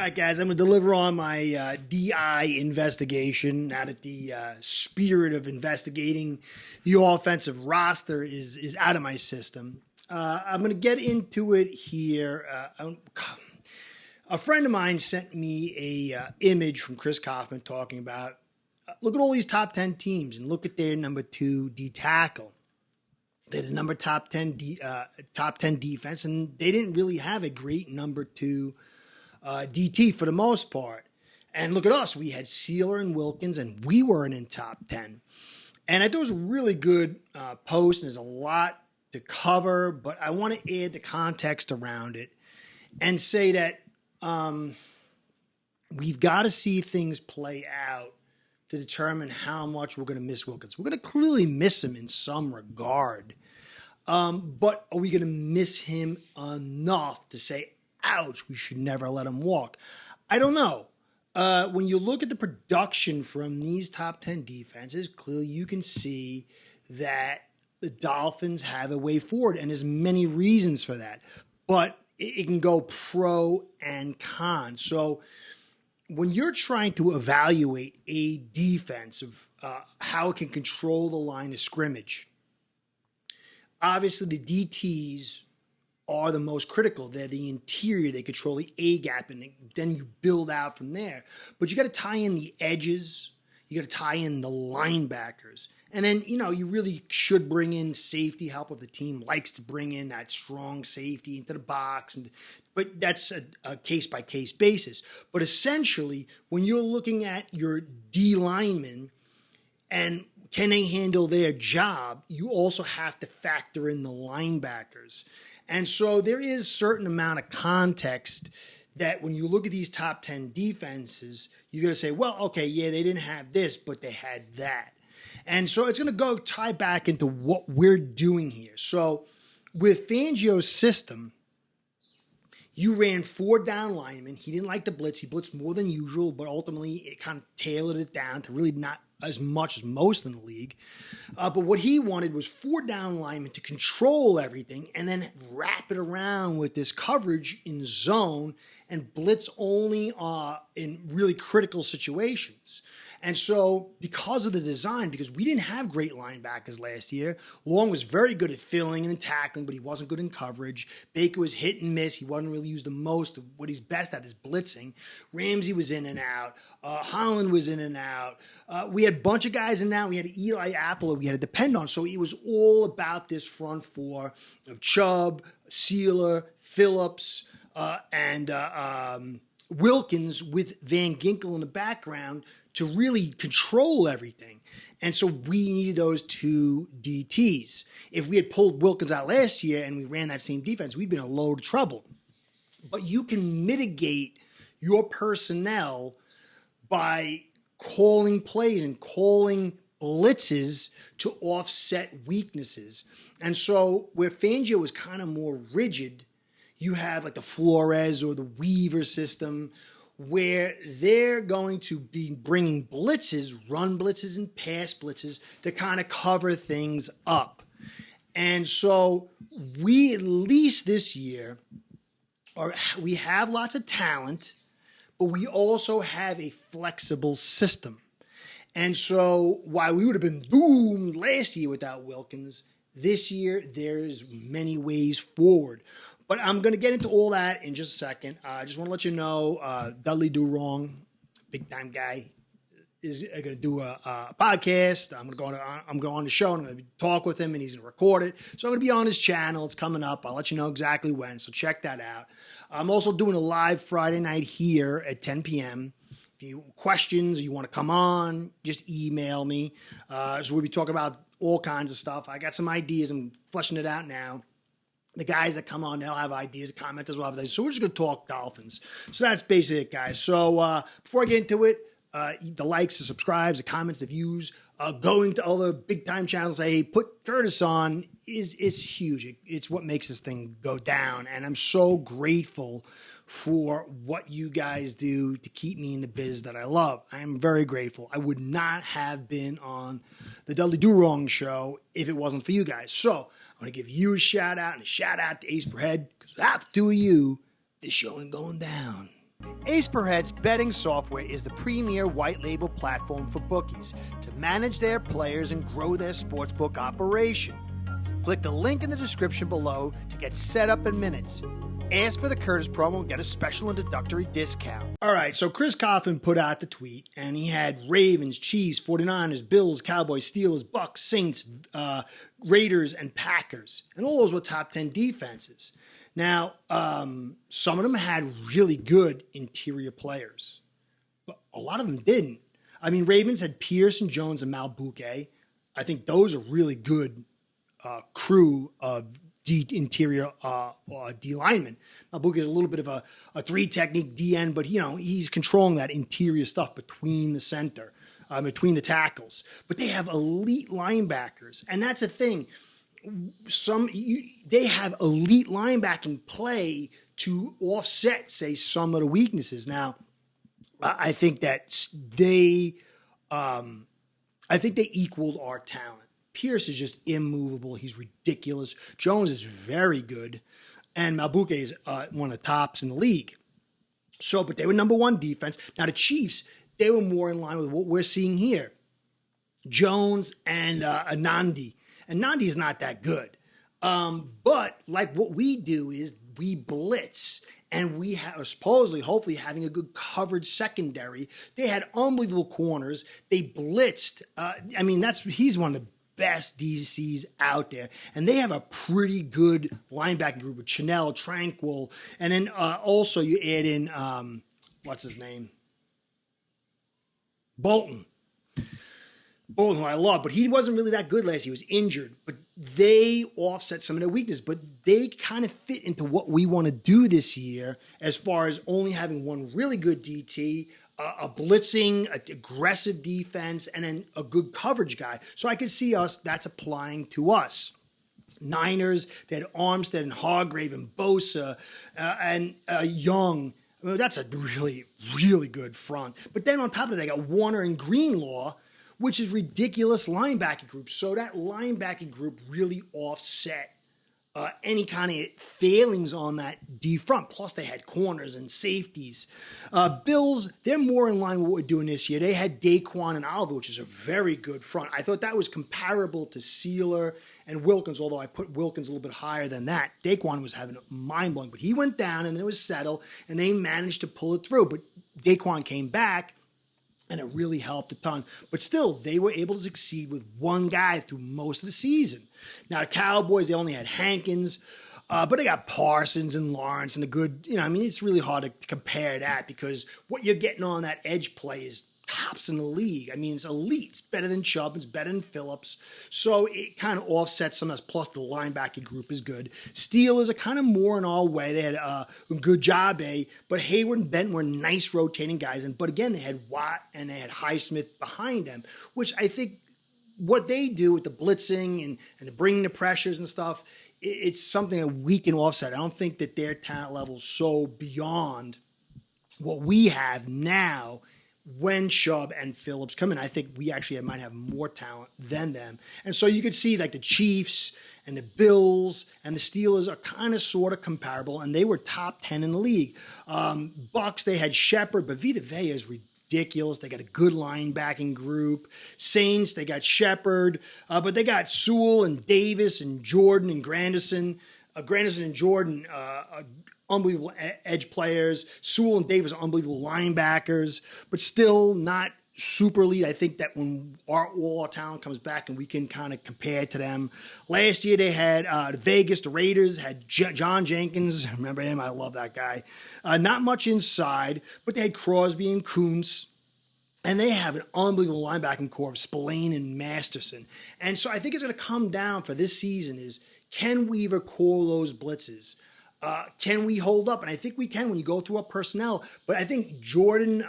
right, guys, I'm going to deliver on my DI investigation now that the spirit of investigating the offensive roster is out of my system. I'm going to get into it here. A friend of mine sent me a image from Chris Kaufman talking about, look at all these top 10 teams and look at their number 2 D tackle. They had a number top 10 defense, and they didn't really have a great number 2 DT for the most part. And look at us. We had Sieler and Wilkins, and we weren't in top 10. And I thought it was a really good post, and there's a lot to cover, but I want to add the context around it and say that we've got to see things play out to determine how much we're going to miss Wilkins. We're going to clearly miss him in some regard. But are we going to miss him enough to say, ouch, we should never let him walk? I don't know. When you look at the production from these top 10 defenses, clearly you can see that the Dolphins have a way forward, and there's many reasons for that. But it can go pro and con. So when you're trying to evaluate a defense of how it can control the line of scrimmage, obviously the DTs are the most critical. They're the interior. They control the A-gap, and then you build out from there. But you got to tie in the edges. You got to tie in the linebackers. And then, you really should bring in safety help if the team likes to bring in that strong safety into the box. But that's a case-by-case basis. But essentially, when you're looking at your D linemen and can they handle their job, you also have to factor in the linebackers. And so there is a certain amount of context that when you look at these top 10 defenses, you're going to say, well, okay, yeah, they didn't have this, but they had that. And so it's going to tie back into what we're doing here. So with Fangio's system, you ran 4 down linemen. He didn't like the blitz. He blitzed more than usual, but ultimately it kind of tailored it down to really not as much as most in the league. But what he wanted was 4 down linemen to control everything and then wrap it around with this coverage in zone and blitz only in really critical situations. And so because of the design, because we didn't have great linebackers last year, Long was very good at filling and tackling, but he wasn't good in coverage. Baker was hit and miss. He wasn't really used the most. What he's best at is blitzing. Ramsey was in and out. Holland was in and out. We had a bunch of guys in and out. We had Eli Apple we had to depend on. So it was all about this front 4 of Chubb, Sieler, Phillips, and Wilkins with Van Ginkel in the background to really control everything. And so we needed those 2 DTs. If we had pulled Wilkins out last year and we ran that same defense, we'd been in a load of trouble. But you can mitigate your personnel by calling plays and calling blitzes to offset weaknesses. And so where Fangio was kind of more rigid, you have like the Flores or the Weaver system where they're going to be bringing blitzes, run blitzes and pass blitzes to kind of cover things up. And so we, at least this year, we have lots of talent, but we also have a flexible system. And so while we would have been doomed last year without Wilkins, this year there's many ways forward. But I'm going to get into all that in just a second. I just want to let you know, Dudley Do Wrong, big time guy, is going to do a podcast. I'm going to go on the show and I'm going to talk with him and he's going to record it. So I'm going to be on his channel. It's coming up. I'll let you know exactly when. So check that out. I'm also doing a live Friday night here at 10 p.m. If you have questions, or you want to come on, just email me. So we'll be talking about all kinds of stuff. I got some ideas. I'm fleshing it out now. The guys that come on, they'll have ideas, commenters will have ideas. So we're just going to talk Dolphins. So that's basically it, guys. So before I get into it, the likes, the subscribes, the comments, the views, going to other big-time channels, say, hey, put Curtis on, is huge. It's what makes this thing go down. And I'm so grateful for what you guys do to keep me in the biz that I love. I am very grateful. I would not have been on the Dudley Do Wrong show if it wasn't for you guys. So I want to give you a shout out and a shout out to Ace Per Head, because without the 2 of you, this show ain't going down. Ace Per Head's betting software is the premier white label platform for bookies to manage their players and grow their sportsbook operation. Click the link in the description below to get set up in minutes. Ask for the Curtis promo and get a special introductory discount. All right, so Chris Coffin put out the tweet, and he had Ravens, Chiefs, 49ers, Bills, Cowboys, Steelers, Bucks, Saints, Raiders, and Packers. And all those were top 10 defenses. Now, some of them had really good interior players, but a lot of them didn't. I mean, Ravens had Pearson, Jones, and Bookie. I think those are really good crew of interior D linemen. Bookie is a little bit of a three technique DN, but he's controlling that interior stuff between the center, between the tackles. But they have elite linebackers, and that's the thing. They have elite linebacking play to offset, say, some of the weaknesses. Now, I think that they equaled our talent. Pierce is just immovable. He's ridiculous. Jones is very good, and Bookie is one of the tops in the league. But they were number one defense. Now the Chiefs, they were more in line with what we're seeing here. Jones and Anandi. And Nandi's not that good. But like what we do is we blitz, and we are supposedly, hopefully, having a good coverage secondary. They had unbelievable corners. They blitzed. He's one of the best DCs out there. And they have a pretty good linebacking group with Chanel, Tranquil. And then also you add in, what's his name? Bolton, who I love, but he wasn't really that good last year. He was injured, but they offset some of their weakness, but they kind of fit into what we want to do this year as far as only having one really good DT, a blitzing, aggressive defense, and then a good coverage guy. So I could see that's applying to us. Niners, they had Armstead and Hargrave and Bosa and Young. That's a really, really good front. But then on top of that, they got Warner and Greenlaw, which is ridiculous linebacking group. So that linebacking group really offset any kind of failings on that D front. Plus, they had corners and safeties. Bills, they're more in line with what we're doing this year. They had Daquan and Oliver, which is a very good front. I thought that was comparable to Sieler and Wilkins, although I put Wilkins a little bit higher than that. Daquan was having mind-blowing, but he went down and it was settled, and they managed to pull it through. But Daquan came back, and it really helped a ton. But still, they were able to succeed with one guy through most of the season. Now, the Cowboys, they only had Hankins, but they got Parsons and Lawrence and a good, it's really hard to compare that because what you're getting on that edge play is tops in the league. It's elite. It's better than Chubb. It's better than Phillips. So it kind of offsets some of this. Plus, the linebacking group is good. Steelers are kind of more in our way. They had a good job, but Hayward and Benton were nice rotating guys. But again, they had Watt and they had Highsmith behind them, which I think what they do with the blitzing and bringing the pressures and stuff, it's something that we can offset. I don't think that their talent level is so beyond what we have now. When Chubb and Phillips come in, I think we actually might have more talent than them. And so you could see like the Chiefs and the Bills and the Steelers are kind of sort of comparable, and they were top 10 in the league. Bucks, they had Shepard, but Vita Vea is ridiculous. They got a good linebacking group. Saints, they got Shepard, but they got Sewell and Davis and Jordan and Granderson. Granderson and Jordan unbelievable edge players. Sewell and Davis are unbelievable linebackers, but still not super elite. I think that when all our talent comes back and we can kind of compare to them. Last year they had Vegas, the Raiders, had John Jenkins. Remember him? I love that guy. Not much inside, but they had Crosby and Kuntz. And they have an unbelievable linebacking core of Spillane and Masterson. And so I think it's going to come down for this season is, can we recall those blitzes? Can we hold up? And I think we can when you go through our personnel. But I think Jordan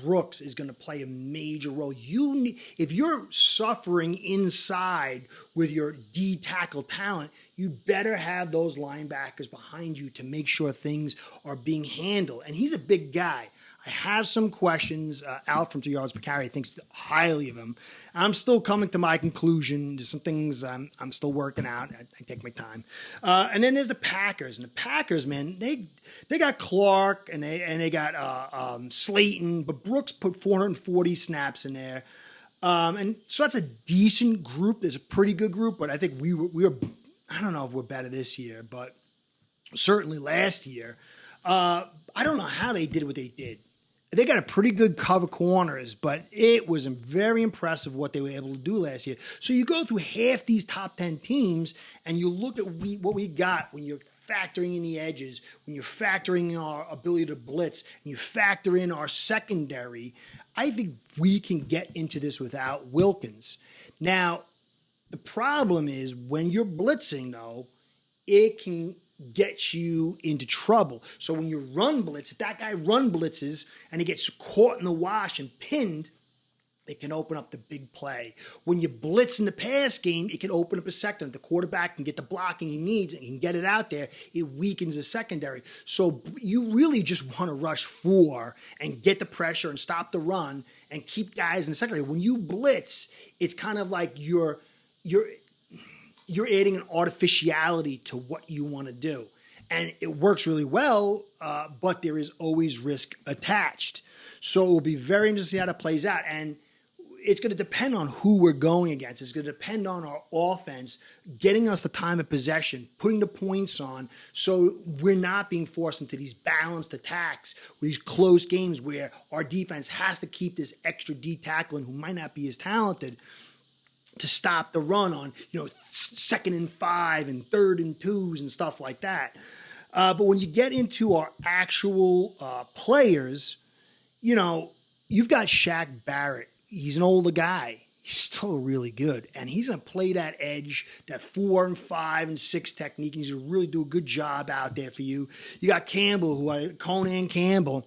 Brooks is going to play a major role. If you're suffering inside with your D tackle talent, you better have those linebackers behind you to make sure things are being handled. And he's a big guy. I have some questions. Al from 2 Yards Per Carry thinks highly of him. I'm still coming to my conclusion. There's some things I'm still working out. I take my time. And then there's the Packers. And the Packers, man, they got Clark and they got Slayton, but Brooks put 440 snaps in there. And so that's a decent group. There's a pretty good group, but I think we were I don't know if we're better this year, but certainly last year. I don't know how they did what they did. They got a pretty good cover corners, but it was very impressive what they were able to do last year. So you go through half these top 10 teams, and you look at what we got when you're factoring in the edges, when you're factoring in our ability to blitz, and you factor in our secondary. I think we can get into this without Wilkins. Now, the problem is when you're blitzing, though, it can get you into trouble. So when you run blitz, if that guy run blitzes and he gets caught in the wash and pinned, it can open up the big play. When you blitz in the pass game, it can open up a sector. If the quarterback can get the blocking he needs and can get it out there, it weakens the secondary. So you really just want to rush 4 and get the pressure and stop the run and keep guys in the secondary. When you blitz, it's kind of like you're adding an artificiality to what you want to do. And it works really well, but there is always risk attached. So it will be very interesting to see how that plays out. And it's going to depend on who we're going against. It's going to depend on our offense, getting us the time of possession, putting the points on, so we're not being forced into these balanced attacks, these close games where our defense has to keep this extra D tackling who might not be as talented to stop the run on, 2nd and 5 and 3rd and 2s and stuff like that. But when you get into our actual players, you've got Shaq Barrett. He's an older guy. He's still really good. And he's going to play that edge, that 4 and 5 and 6 technique. He's going to really do a good job out there for you. You got Conan Campbell,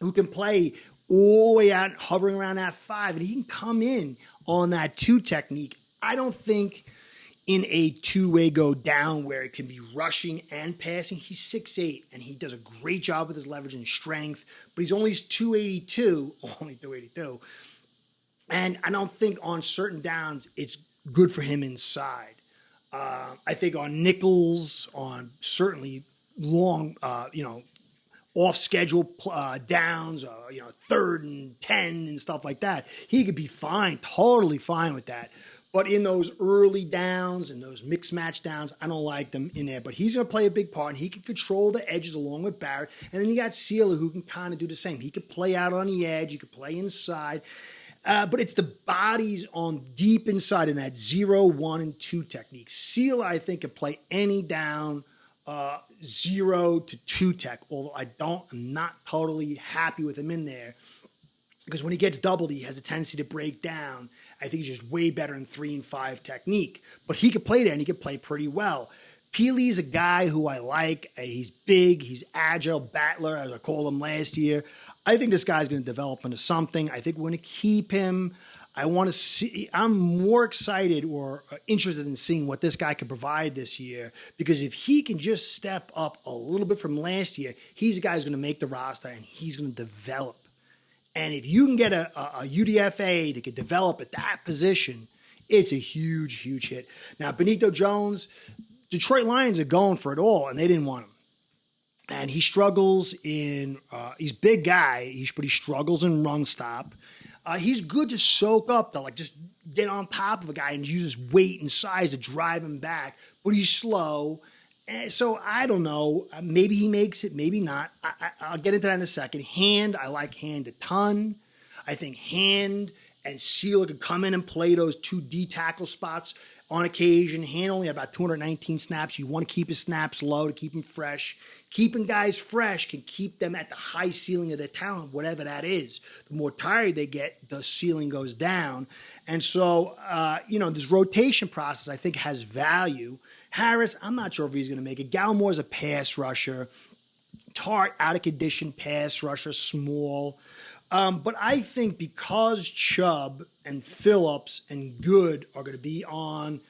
who can play all the way out, hovering around that 5, and he can come in on that 2 technique. I don't think in a two-way go down where it can be rushing and passing. He's 6'8", and he does a great job with his leverage and strength, but he's only 282, and I don't think on certain downs it's good for him inside. I think on nickels, on certainly long, off schedule downs, 3rd and 10 and stuff like that, he could be fine, totally fine with that. But in those early downs and those mixed match downs, I don't like them in there. But he's going to play a big part, and he can control the edges along with Barrett. And then you got Sieler, who can kind of do the same. He could play out on the edge. He could play inside. But it's the bodies on deep inside in that 0, 1, and 2 technique. Sieler, I think, can play any down 0 to 2 tech, although I'm not totally happy with him in there. Because when he gets doubled, he has a tendency to break down. I think he's just way better in 3 and 5 technique. But he could play there, and he could play pretty well. Peely's a guy who I like. He's big. He's agile. Battler, as I called him last year. I think this guy's going to develop into something. I think we're going to keep him. I want to see. I'm more excited or interested in seeing what this guy can provide this year. Because if he can just step up a little bit from last year, he's a guy who's going to make the roster, and he's going to develop. And if you can get a UDFA that can develop at that position, it's a huge, huge hit. Now, Benito Jones, Detroit Lions are going for it all, and they didn't want him. And he struggles in he's a big guy, but he struggles in run stop. He's good to soak up, though, like just get on top of a guy and use his weight and size to drive him back. But he's slow. So I don't know. Maybe he makes it, maybe not. I'll get into that in a second. Hand, I like Hand a ton. I think Hand and Sieler could come in and play those 2 D tackle spots on occasion. Hand only had about 219 snaps. You want to keep his snaps low to keep him fresh. Keeping guys fresh can keep them at the high ceiling of their talent, whatever that is. The more tired they get, the ceiling goes down. And so, this rotation process, I think, has value. Harris, I'm not sure if he's going to make it. Galmore's a pass rusher. Tart, out of condition pass rusher, small. But I think because Chubb and Phillips and Good are going to be on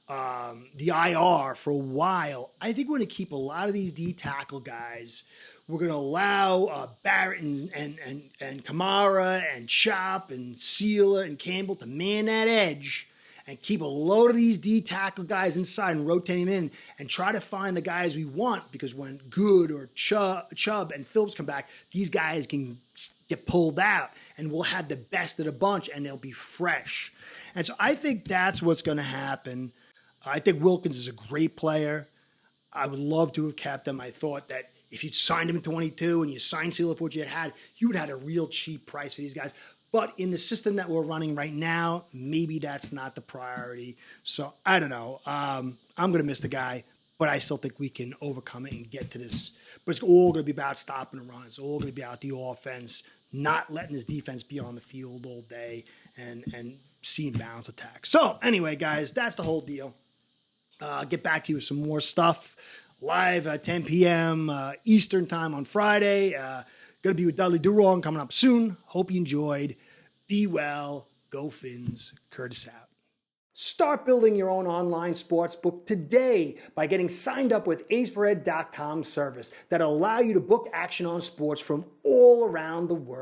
the IR for a while, I think we're going to keep a lot of these D tackle guys We're going to allow Barrett and Kamara and Chop and Sieler and Campbell to man that edge and keep a load of these D tackle guys inside and rotate them in and try to find the guys we want, because when Good or Chubb and Phillips come back, these guys can get pulled out and we'll have the best of the bunch and they'll be fresh. And so I think that's what's going to happen. I think Wilkins is a great player. I would love to have kept him. I thought that if you'd signed him in 22 and you signed Sieler for what you had, you would have had a real cheap price for these guys. But in the system that we're running right now, maybe that's not the priority. So I don't know. I'm going to miss the guy, but I still think we can overcome it and get to this. But it's all going to be about stopping the run. It's all going to be about the offense, not letting this defense be on the field all day and seeing balance attack. So anyway, guys, that's the whole deal. I'll get back to you with some more stuff live at 10 p.m. Eastern time on Friday. Going to be with Dudley Durong coming up soon. Hope you enjoyed. Be well. Go Fins. Curtis out. Start building your own online sportsbook today by getting signed up with aceperhead.com service that'll allow you to book action on sports from all around the world.